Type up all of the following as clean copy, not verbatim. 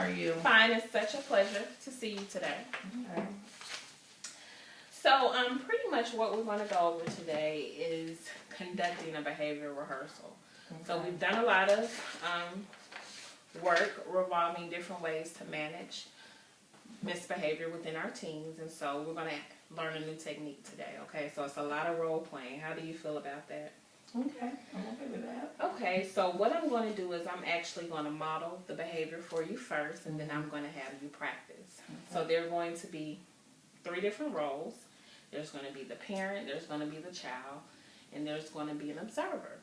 are you? Fine. It's such a pleasure to see you today. Okay. So, pretty much what we're going to go over today is conducting a behavior rehearsal. Okay. So we've done a lot of work revolving different ways to manage misbehavior within our teens, and so we're going to learn a new technique today. Okay, so it's a lot of role playing. How do you feel about that? Okay, I'm okay with that. Okay, so what I'm going to do is I'm actually going to model the behavior for you first, and then I'm going to have you practice. Okay. So there are going to be 3 different roles. There's going to be the parent, there's going to be the child, and there's going to be an observer.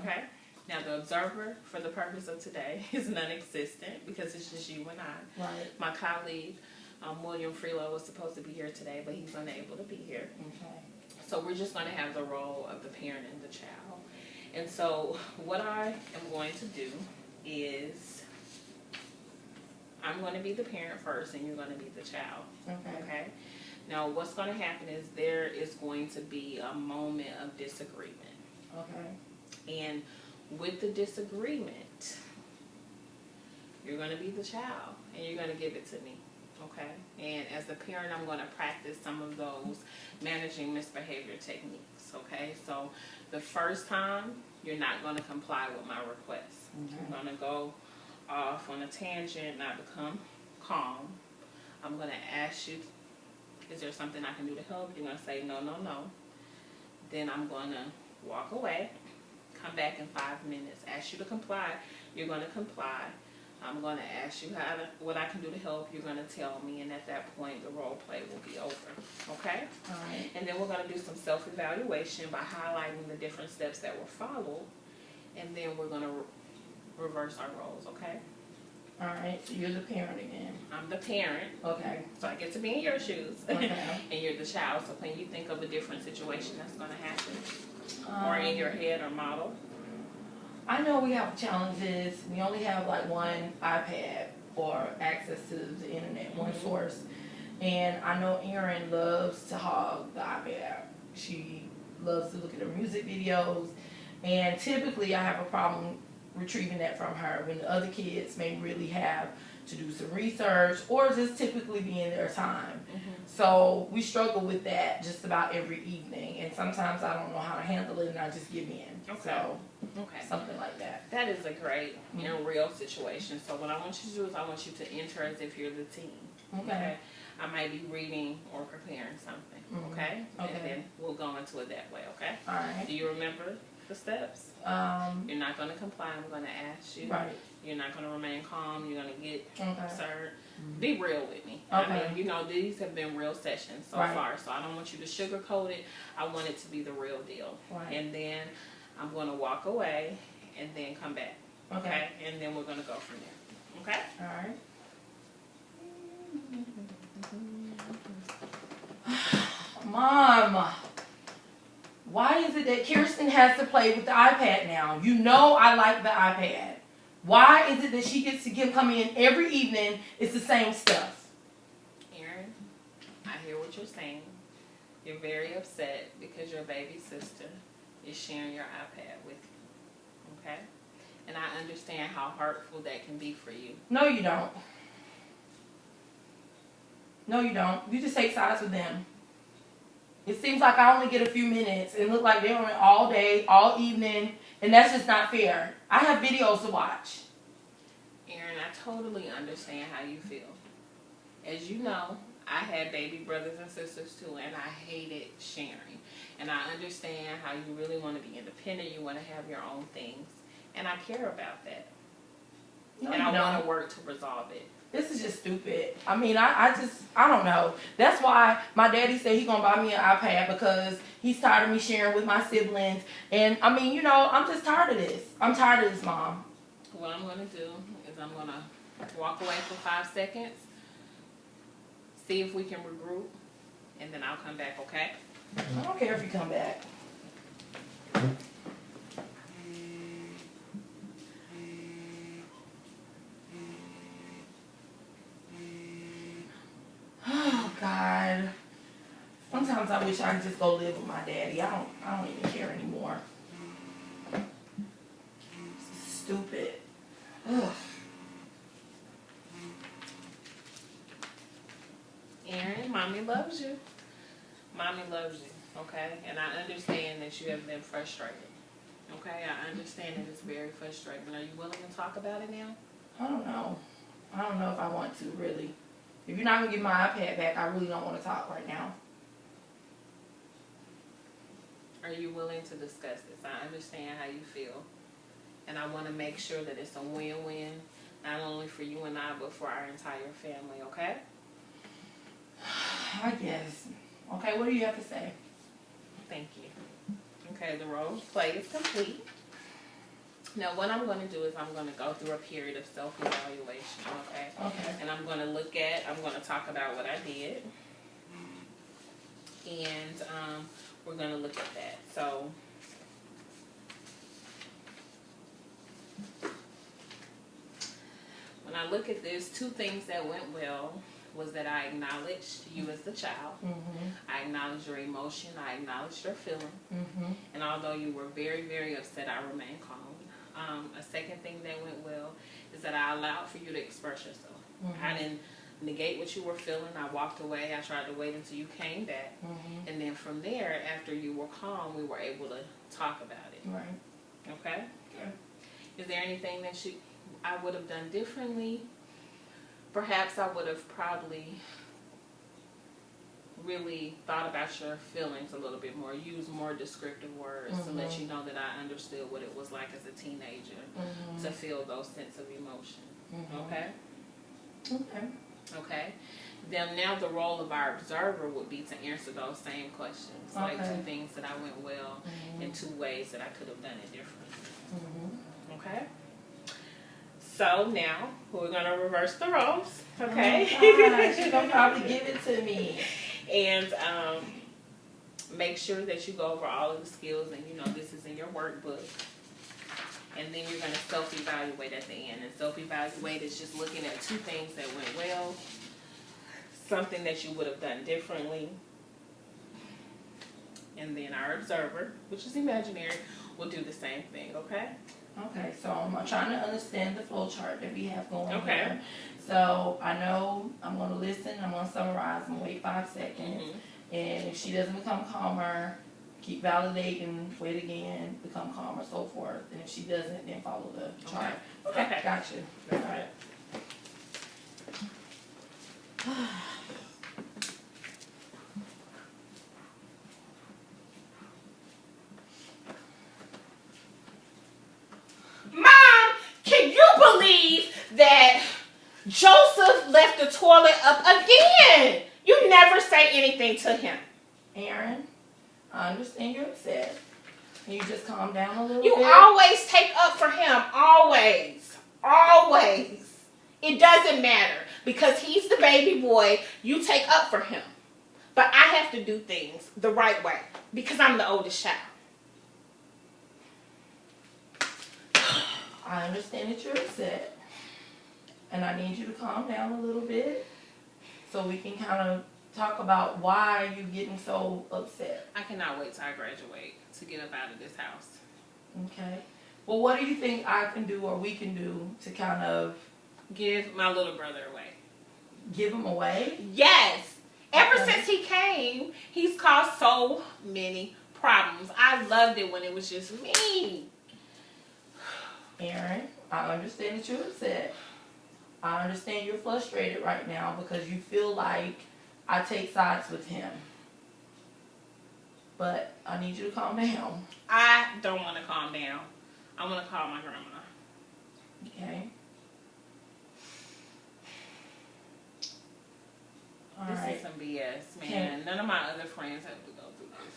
Okay? Now, the observer, for the purpose of today, is non-existent because it's just you and I. Right. My colleague, William Freelo, was supposed to be here today, but he's unable to be here. Okay. So we're just going to have the role of the parent and the child. And so what I am going to do is I'm going to be the parent first, and you're going to be the child. Okay? Now, what's going to happen is there is going to be a moment of disagreement. Okay. And with the disagreement, you're going to be the child, and you're going to give it to me. Okay? And as a parent, I'm going to practice some of those managing misbehavior techniques. Okay? So the first time, you're not going to comply with my request. Okay. You're going to go off on a tangent, not become calm. I'm going to ask you, is there something I can do to help? You're going to say, no, no, no. Then I'm going to walk away, come back in 5 minutes, ask you to comply. You're going to comply. I'm going to ask you what I can do to help. You're going to tell me, and at that point, the role play will be over. Okay? All right. And then we're going to do some self-evaluation by highlighting the different steps that were followed, and then we're going to reverse our roles. Okay? All right, so you're the parent again. I'm the parent. Okay. So I get to be in your shoes. Okay. And you're the child. So when you think of a different situation that's going to happen, or in your head or model. I know we have challenges. We only have like one iPad or access to the internet, one source. And I know Erin loves to hog the iPad. She loves to look at her music videos. And typically I have a problem retrieving that from her when the other kids may really have to do some research or just typically be in their time. So we struggle with that just about every evening, and sometimes I don't know how to handle it and I just give in. Okay. So something like that. That is a great, real situation. So what I want you to do is I want you to enter as if you're the team. Okay. I might be reading or preparing something. Okay. And then we'll go into it that way. Okay. All right. Do you remember the steps? You're not going to comply. I'm going to ask you. Right. You're not going to remain calm. You're going to get absurd. Be real with me. Okay. I mean, these have been real sessions so far, so I don't want you to sugarcoat it. I want it to be the real deal. Right. And then I'm going to walk away and then come back. Okay? And then we're going to go from there. Okay? All right. Mom, why is it that Kirsten has to play with the iPad now? You know I like the iPad. Why is it that she gets to come in every evening? It's the same stuff. Erin, I hear what you're saying. You're very upset because your baby sister is sharing your iPad with you. Okay? And I understand how hurtful that can be for you. No, you don't. No, you don't. You just take sides with them. It seems like I only get a few minutes and look like they're on it all day, all evening, and that's just not fair. I have videos to watch. Erin, I totally understand how you feel. As you know, I had baby brothers and sisters too, and I hated sharing. And I understand how you really want to be independent, you want to have your own things, and I care about that. No, and I want to work to resolve it. This is just stupid. I mean, I don't know. That's why my daddy said he's going to buy me an iPad because he's tired of me sharing with my siblings. And, I mean, I'm just tired of this. I'm tired of this, Mom. What I'm going to do is I'm going to walk away for 5 seconds, see if we can regroup, and then I'll come back, okay? I don't care if you come back. Oh, God. Sometimes I wish I could just go live with my daddy. I don't even care anymore. It's stupid. Ugh. Aaron, mommy loves you. Mommy loves you, okay? And I understand that you have been frustrated. Okay, I understand that it's very frustrating. Are you willing to talk about it now? I don't know. I don't know if I want to, really. If you're not going to give my iPad back, I really don't want to talk right now. Are you willing to discuss this? I understand how you feel. And I want to make sure that it's a win-win, not only for you and I, but for our entire family, okay? I guess. Okay, what do you have to say? Thank you. Okay, the role play is complete. Now, what I'm going to do is I'm going to go through a period of self-evaluation, okay? Okay. And I'm going to talk about what I did. And we're going to look at that. So, when I look at this, 2 things that went well was that I acknowledged you as the child. Mm-hmm. I acknowledged your emotion. I acknowledged your feeling. Mm-hmm. And although you were very, very upset, I remained calm. A second thing that went well is that I allowed for you to express yourself. Mm-hmm. I didn't negate what you were feeling. I walked away. I tried to wait until you came back. Mm-hmm. And then from there, after you were calm, we were able to talk about it. Right. Okay? Okay. Is there anything that I would have done differently? Perhaps I would have probably really thought about your feelings a little bit more, used more descriptive words to let you know that I understood what it was like as a teenager to feel those sense of emotion. Okay? Okay. Okay? Then now the role of our observer would be to answer those same questions. Okay. Like 2 things that I went well and 2 ways that I could have done it differently. Okay? So now we're going to reverse the roles. Okay? Oh gosh, she's going to probably give it to me. And make sure that you go over all of the skills, and you know this is in your workbook. And then you're going to self-evaluate at the end. And self-evaluate is just looking at 2 things that went well, something that you would have done differently, and then our observer, which is imaginary, will do the same thing, okay? Okay, so I'm trying to understand the flow chart that we have going on. Okay. So I know I'm going to listen, I'm going to summarize, I'm going to wait 5 seconds. And if she doesn't become calmer, keep validating, wait again, become calmer, so forth. And if she doesn't, then follow the chart. Okay. Gotcha. All right. Mom, can you believe that Joseph left the toilet up again? You never say anything to him. Aaron, I understand you're upset. Can you just calm down a little You bit? always take up for him. Always. Always. It doesn't matter. Because he's the baby boy, you take up for him. But I have to do things the right way. Because I'm the oldest child. I understand that you're upset. And I need you to calm down a little bit so we can kind of talk about why you're getting so upset. I cannot wait till I graduate to get up out of this house. Okay. Well, what do you think I can do or we can do to kind of Give my little brother away. give him away? Yes. Ever Okay. since he came, he's caused so many problems. I loved it when it was just me. Aaron, I understand that you're upset. I understand you're frustrated right now because you feel like I take sides with him. But I need you to calm down. I don't want to calm down. I want to call my grandma. Okay? All This right. is some BS, man. None of my other friends have to go through this.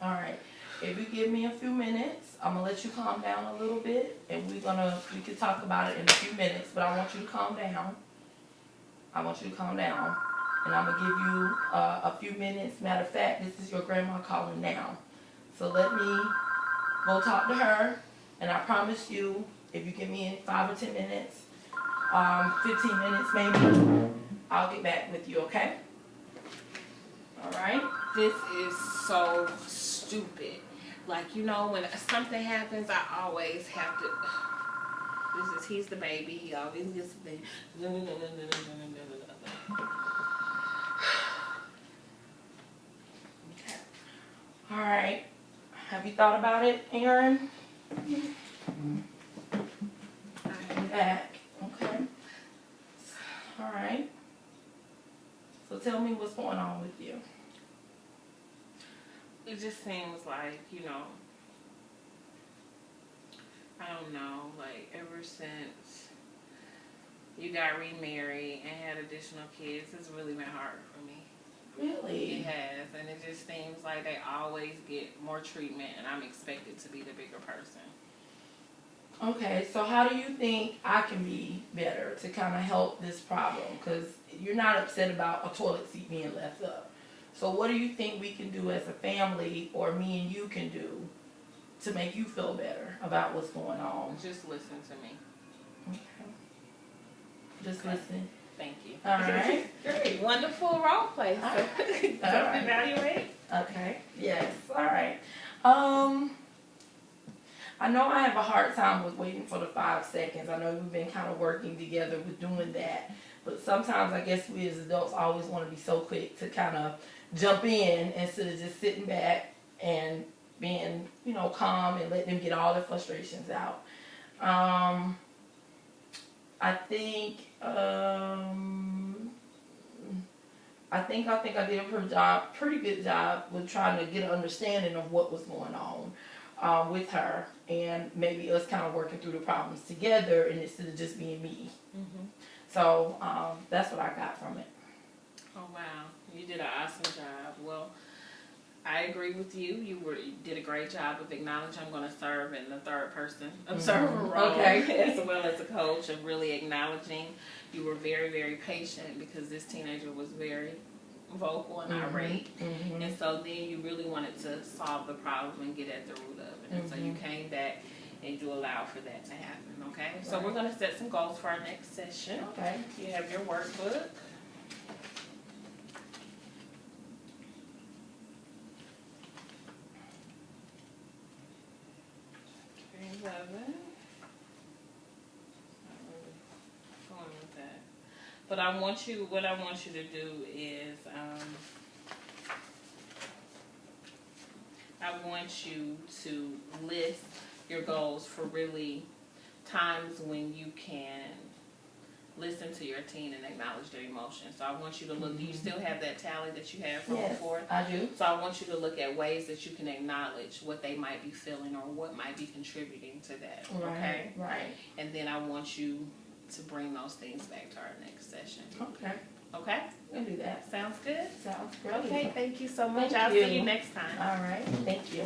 All right. If you give me a few minutes, I'm gonna let you calm down a little bit, and we can talk about it in a few minutes. But I want you to calm down. I want you to calm down, and I'm gonna give you a few minutes. Matter of fact, this is your grandma calling now, so let me go talk to her, and I promise you, if you give me 5 or 10 minutes, 15 minutes maybe, I'll get back with you. Okay? All right. This is so stupid. Like, you know, when something happens, I always have to. He's the baby. He always gets the. All right. Have you thought about it, Aaron? Back. Okay. All right. So tell me what's going on with you. It just seems like, I don't know, like ever since you got remarried and had additional kids, it's really been hard for me. Really? It has, and it just seems like they always get more treatment, and I'm expected to be the bigger person. Okay, so how do you think I can be better to kind of help this problem? Because you're not upset about a toilet seat being left up. So what do you think we can do as a family, or me and you can do, to make you feel better about what's going on? Just listen to me. Okay. Just Okay. listen. Thank you. All right. Great. Wonderful role play. All So, right. self-evaluate. Okay. Yes. All right. I know I have a hard time with waiting for the 5 seconds. I know we've been kind of working together with doing that. But sometimes I guess we as adults always want to be so quick to kind of jump in instead of just sitting back and being, calm and letting them get all their frustrations out. I think I did a pretty good job with trying to get an understanding of what was going on with her, and maybe us kind of working through the problems together, and instead of just being me. Mm-hmm. So that's what I got from it. Oh wow, you did an awesome job. Well, I agree with you. You did a great job of acknowledging I'm going to serve in the third person observer role, as well as a coach, of really acknowledging. You were very, very patient because this teenager was very vocal and irate, and so then you really wanted to solve the problem and get at the root of it, and so you came back and you allowed for that to happen. Okay, so we're going to set some goals for our next session. Okay. You have your workbook. 11. Not really going with that. But what I want you to do is, I want you to list your goals for really times when you can listen to your teen and acknowledge their emotions. So I want you to look, do you still have that tally that you had from before? I do. So I want you to look at ways that you can acknowledge what they might be feeling or what might be contributing to that. Okay? Right. And then I want you to bring those things back to our next session. Okay. Okay? We'll do that. Sounds good? Sounds great. Okay, thank you so much. Thank I'll you. see you next time. All right. Thank you.